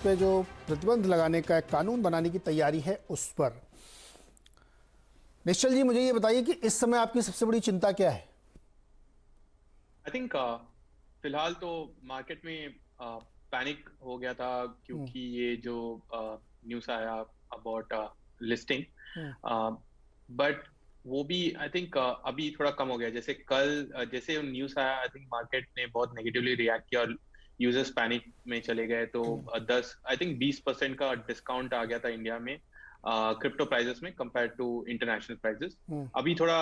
पे जो प्रतिबंध लगाने का एक कानून बनाने की तैयारी है उस पर। निश्चल जी, मुझे ये बताइए कि इस समय आपकी सबसे बड़ी चिंता क्या है? आई थिंक फिलहाल तो मार्केट में पैनिक हो गया था क्योंकि ये जो न्यूज़ आया अबाउट लिस्टिंग, हम्म, बट वो भी आई थिंक अभी थोड़ा कम हो गया। जैसे कल जैसे न्यूज़ आया, आई थिंक मार्केट ने बहुत नेगेटिवली रिएक्ट किया और यूजर्स पैनिक में चले गए। तो 20% का डिस्काउंट आ गया था इंडिया में क्रिप्टो प्राइजेस में कंपेयर टू इंटरनेशनल प्राइजेस। हम्म। अभी थोड़ा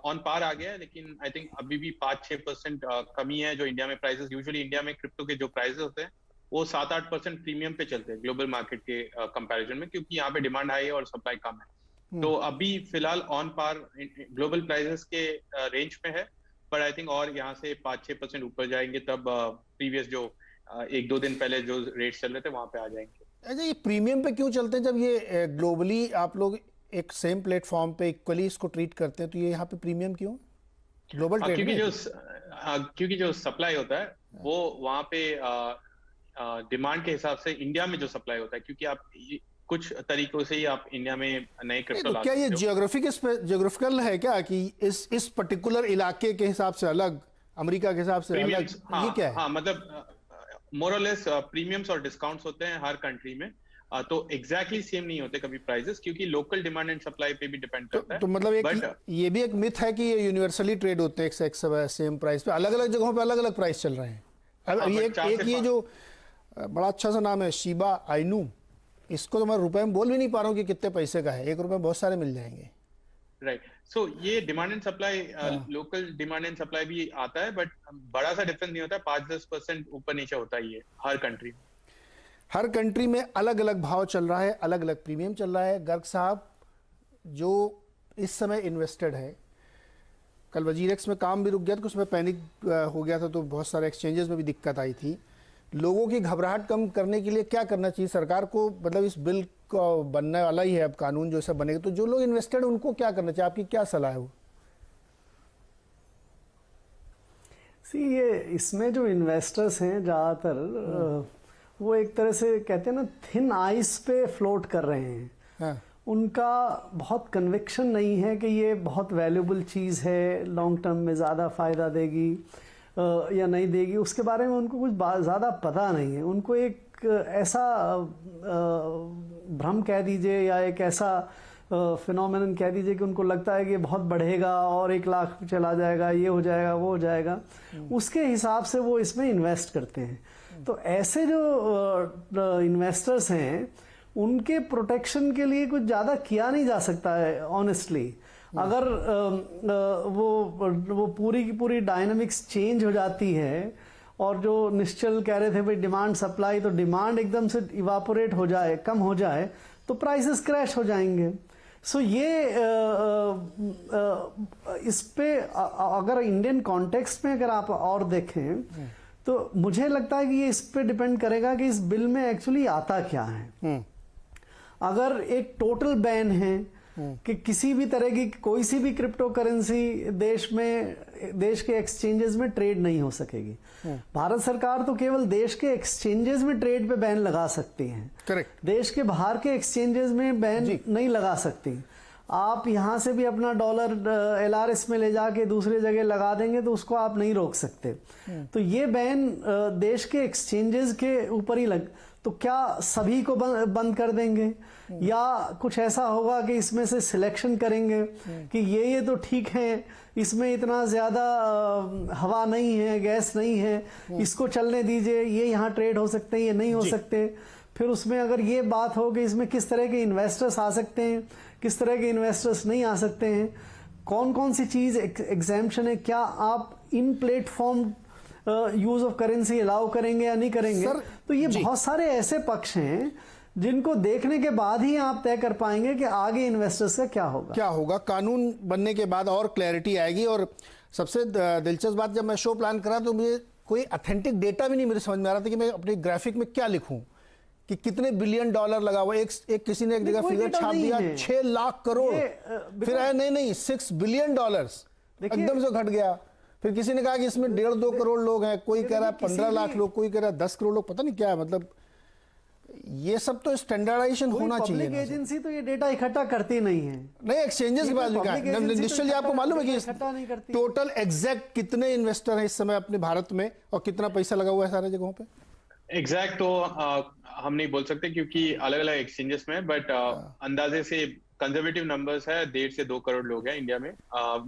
ऑन पार आ गया है, लेकिन आई थिंक अभी भी 5-6% कमी है। जो इंडिया में प्राइसेस, यूजुअली इंडिया में क्रिप्टो के जो प्राइसेस होते हैं वो 7-8% प्रीमियम पे चलते हैं ग्लोबल मार्केट के कंपैरिजन में, क्योंकि यहाँ पे डिमांड हाई है और सप्लाई कम है। तो अभी फिलहाल ऑन पार ग्लोबल प्राइसेस के रेंज में है, पर आई थिंक और यहाँ से 5-6% ऊपर जाएंगे तब प्रीवियस जो 1-2 दिन पहले जो रेट चल रहे थे वहां पे आ जाएंगे। अच्छा, ये प्रीमियम पे क्यों चलते हैं जब ये ग्लोबली आप लोग एक सेम प्लेटफॉर्म पे इक्वली इसको ट्रीट करते हैं, तो ये यहाँ पे प्रीमियम क्यों ग्लोबल ट्रेड में? क्योंकि जो सप्लाई होता है वो वहां पे डिमांड के हिसाब से इंडिया में जो सप्लाई होता है, क्योंकि आप कुछ तरीकों से ही आप इंडिया में नए क्रिप्टो तो ला क्या ये सकते हो। जियोग्राफिकल है क्या कि इस पर्टिकुलर इलाके के हिसाब से अलग, अमेरिका के हिसाब से अलग, प्रीमियम्स, हाँ ये क्या है? हाँ, मतलब मोर और लेस प्रीमियम्स और डिस्काउंट्स होते हैं हर कंट्री में। तो एग्जैक्टली सेम नहीं होते कभी प्राइसेस, क्योंकि लोकल डिमांड एंड सप्लाई पे भी डिपेंड करता है। तो मतलब बट ये भी एक मिथ है कि ये यूनिवर्सली ट्रेड होते हैं सेम प्राइस पे, अलग अलग जगहों पे अलग अलग प्राइस चल रहे हैं। अब हाँ, ये बट चार एक से ये जो बड़ा अच्छा सा नाम है शिबा आइनू, इसको तो मैं रुपए में बोल भी नहीं पा रहा हूँ कि कितने पैसे का है। 1 रुपए में बहुत सारे मिल जाएंगे। राइट। सो ये demand and supply, local demand and supply भी आता है, बट बड़ा सा डिफरेंस नहीं होता है। 5-10% ऊपर नीचे होता ही है हर कंट्री में। हर कंट्री में अलग अलग भाव चल रहा है, अलग अलग प्रीमियम चल रहा है। गर्ग साहब, जो इस समय इन्वेस्टेड है, कल वजीरेक्स में काम भी रुक गया था, उसमें पैनिक हो गया था, तो बहुत सारे एक्सचेंजेस में भी दिक्कत आई थी। लोगों की घबराहट कम करने के लिए क्या करना चाहिए सरकार को? मतलब इस बिल का बनने वाला ही है अब कानून, जो ऐसा बनेगा, तो जो लोग इन्वेस्टेड उनको क्या करना चाहिए? आपकी क्या सलाह है वो? ये इसमें जो इन्वेस्टर्स हैं ज़्यादातर वो एक तरह से कहते हैं ना, थिन आइस पे फ्लोट कर रहे हैं। हाँ। उनका बहुत कन्विक्शन नहीं है कि ये बहुत वैल्यूबल चीज़ है, लॉन्ग टर्म में ज़्यादा फ़ायदा देगी या नहीं देगी, उसके बारे में उनको कुछ ज़्यादा पता नहीं है। उनको एक ऐसा भ्रम कह दीजिए या एक ऐसा फिनोमेनन कह दीजिए कि उनको लगता है कि बहुत बढ़ेगा और 1 लाख चला जाएगा, ये हो जाएगा, वो हो जाएगा, उसके हिसाब से वो इसमें इन्वेस्ट करते हैं। तो ऐसे जो इन्वेस्टर्स हैं उनके प्रोटेक्शन के लिए कुछ ज़्यादा किया नहीं जा सकता है ऑनेस्टली। अगर वो पूरी की पूरी डायनामिक्स चेंज हो जाती है और जो निश्चल कह रहे थे भाई डिमांड सप्लाई, तो डिमांड एकदम से इवापोरेट हो जाए, कम हो जाए, तो प्राइसेस क्रैश हो जाएंगे। सो ये इस पे अगर इंडियन कॉन्टेक्स्ट में अगर आप और देखें तो मुझे लगता है कि ये इस पे डिपेंड करेगा कि इस बिल में एक्चुअली आता क्या है। अगर एक टोटल बैन है कि किसी भी तरह की कोई सी भी क्रिप्टो करेंसी देश के एक्सचेंजेस में ट्रेड नहीं हो सकेगी, भारत सरकार तो केवल देश के एक्सचेंजेस में ट्रेड पे बैन लगा सकती है। करेक्ट। देश के बाहर के एक्सचेंजेस में बैन नहीं लगा सकती। आप यहां से भी अपना डॉलर LRS में ले जाके दूसरी जगह लगा देंगे तो उसको आप नहीं रोक सकते। तो ये बैन देश के एक्सचेंजेस के ऊपर ही तो क्या सभी को बंद कर देंगे या कुछ ऐसा होगा कि इसमें से सिलेक्शन करेंगे कि ये तो ठीक है, इसमें इतना ज्यादा हवा नहीं है, गैस नहीं है, इसको चलने दीजिए, ये यहाँ ट्रेड हो सकते हैं, ये नहीं हो सकते। फिर उसमें अगर ये बात हो कि इसमें किस तरह के इन्वेस्टर्स आ सकते हैं, किस तरह के इन्वेस्टर्स नहीं आ सकते हैं, कौन कौन सी चीज एग्जाम्पशन है, क्या आप इन platform use of currency allow करेंगे या नहीं करेंगे, तो ये बहुत सारे ऐसे पक्ष हैं जिनको देखने के बाद ही आप तय कर पाएंगे कि आगे इन्वेस्टर्स का क्या होगा। कानून बनने के बाद और क्लैरिटी आएगी। और सबसे दिलचस्प बात, जब मैं शो प्लान करा तो मुझे कोई ऑथेंटिक डेटा भी नहीं मेरे समझ में आ रहा था कि मैं अपने ग्राफिक में क्या लिखूं कि कितने $बिलियन लगा हुआ। एक किसी ने एक जगह फिगर छाप दिया 6 लाख करोड़, फिर आया नहीं $6 बिलियन, एकदम से घट गया। फिर किसी ने कहा कि इसमें 1.5-2 करोड़ लोग हैं, कोई कह रहा है 15 लाख लोग, कोई कह रहा है 10 करोड़ लोग, पता नहीं क्या है। मतलब ये सब तो स्टैंडर्डाइजेशन होना चाहिए पब्लिक ना। एजेंसी तो ये डेटा इकट्ठा करती नहीं है। नहीं, एक्सचेंजेस की बात भी कहा। public agency तो निश्चल जी, आपको मालूम है इकट्ठा नहीं कि करती। टोटल एग्जैक्ट कितने इन्वेस्टर हैं इस समय अपने भारत में और कितना पैसा लगा हुआ है सारे जगहों पे? एग्जैक्ट तो हम नहीं बोल सकते क्योंकि अलग अलग एक्सचेंजेस में, बट अंदाजे से कंजर्वेटिव नंबर्स है 1.5 से 2 करोड़ लोग हैं इंडिया में,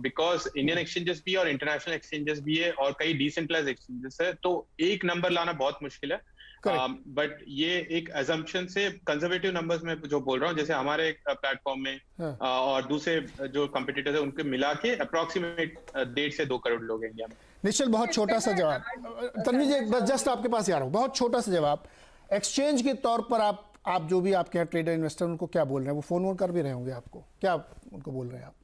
बिकॉज इंडियन एक्सचेंजेस भी और इंटरनेशनल एक्सचेंजेस भी है और कई डिसेंट्रलाइज्ड एक्सचेंजेस है, तो एक नंबर लाना बहुत मुश्किल है। बट ये एक अजम्पशन से कंजर्वेटिव नंबर्स में जो बोल रहा हूँ, जैसे हमारे प्लेटफॉर्म में और दूसरे जो कंपटीटर्स है उनके मिला के अप्रोक्सीमेट 1.5 से 2 करोड़ लोग हैं इंडिया में। निश्चल, बहुत छोटा सा जवाब। तन्वी जी, बस जस्ट आपके पास ही आ रहा हूँ, बहुत छोटा सा जवाब। एक्सचेंज के तौर पर आप जो भी आपके यहाँ ट्रेडर इन्वेस्टर उनको क्या बोल रहे हैं? वो फोन कर भी रहे होंगे आपको, क्या उनको बोल रहे हैं आप?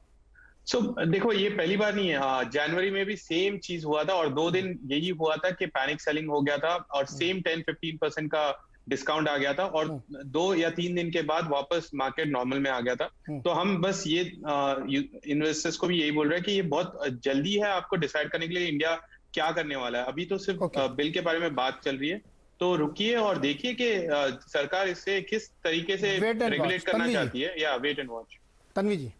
देखो, ये पहली बार नहीं है। जनवरी में भी सेम चीज हुआ था और 2 दिन यही हुआ था कि पैनिक सेलिंग हो गया था और सेम 10-15% का डिस्काउंट आ गया था और 2 या 3 दिन के बाद वापस मार्केट नॉर्मल में आ गया था। तो हम बस ये इन्वेस्टर्स को भी यही बोल रहे हैं कि ये बहुत जल्दी है आपको डिसाइड करने के लिए इंडिया क्या करने वाला है। अभी तो सिर्फ बिल के बारे में बात चल रही है, तो रुकिए और देखिए कि सरकार इससे किस तरीके से रेगुलेट करना चाहती है, या wait and watch. Tanvi ji.